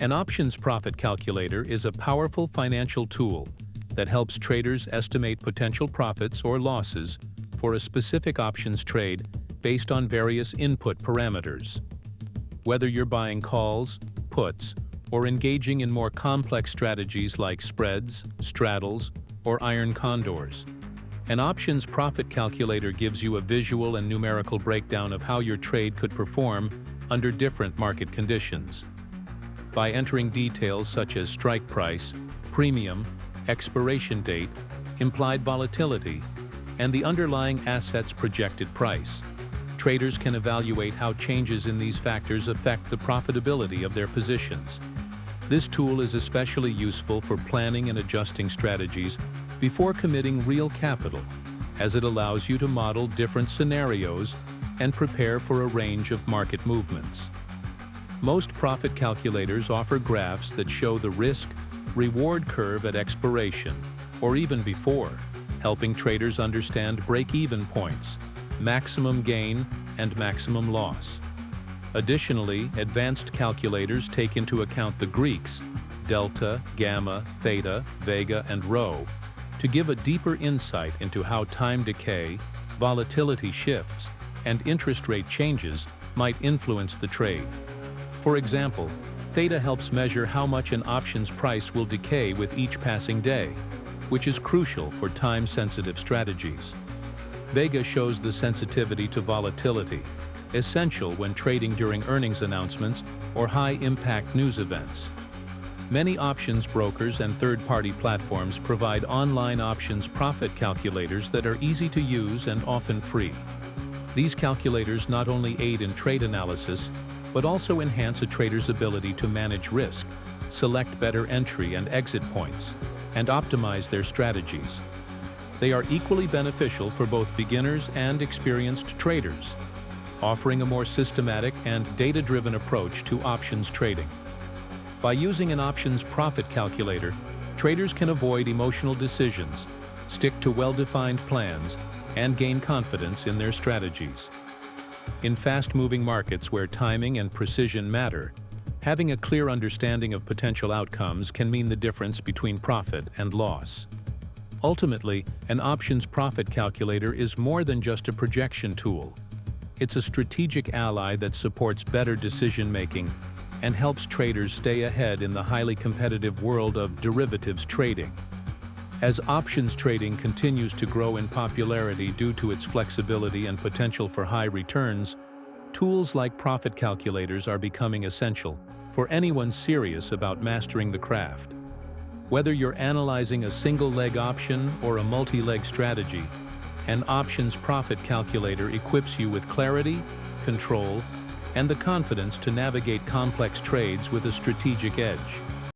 An options profit calculator is a powerful financial tool that helps traders estimate potential profits or losses for a specific options trade based on various input parameters. Whether you're buying calls, puts, or engaging in more complex strategies like spreads, straddles, or iron condors, an options profit calculator gives you a visual and numerical breakdown of how your trade could perform under different market conditions. By entering details such as strike price, premium, expiration date, implied volatility, and the underlying asset's projected price, traders can evaluate how changes in these factors affect the profitability of their positions. This tool is especially useful for planning and adjusting strategies before committing real capital, as it allows you to model different scenarios and prepare for a range of market movements. Most profit calculators offer graphs that show the risk-reward curve at expiration, or even before, helping traders understand break-even points, maximum gain, and maximum loss. Additionally, advanced calculators take into account the Greeks, delta, gamma, theta, vega, and rho, to give a deeper insight into how time decay, volatility shifts, and interest rate changes might influence the trade. For example, theta helps measure how much an option's price will decay with each passing day, which is crucial for time-sensitive strategies. Vega shows the sensitivity to volatility, essential when trading during earnings announcements or high-impact news events. Many options brokers and third-party platforms provide online options profit calculators that are easy to use and often free. These calculators not only aid in trade analysis, but also enhance a trader's ability to manage risk, select better entry and exit points, and optimize their strategies. They are equally beneficial for both beginners and experienced traders, offering a more systematic and data-driven approach to options trading. By using an options profit calculator, traders can avoid emotional decisions, stick to well-defined plans, and gain confidence in their strategies. In fast-moving markets where timing and precision matter, having a clear understanding of potential outcomes can mean the difference between profit and loss. Ultimately, an options profit calculator is more than just a projection tool. It's a strategic ally that supports better decision-making and helps traders stay ahead in the highly competitive world of derivatives trading. As options trading continues to grow in popularity due to its flexibility and potential for high returns, tools like profit calculators are becoming essential for anyone serious about mastering the craft. Whether you're analyzing a single-leg option or a multi-leg strategy, an options profit calculator equips you with clarity, control, and the confidence to navigate complex trades with a strategic edge.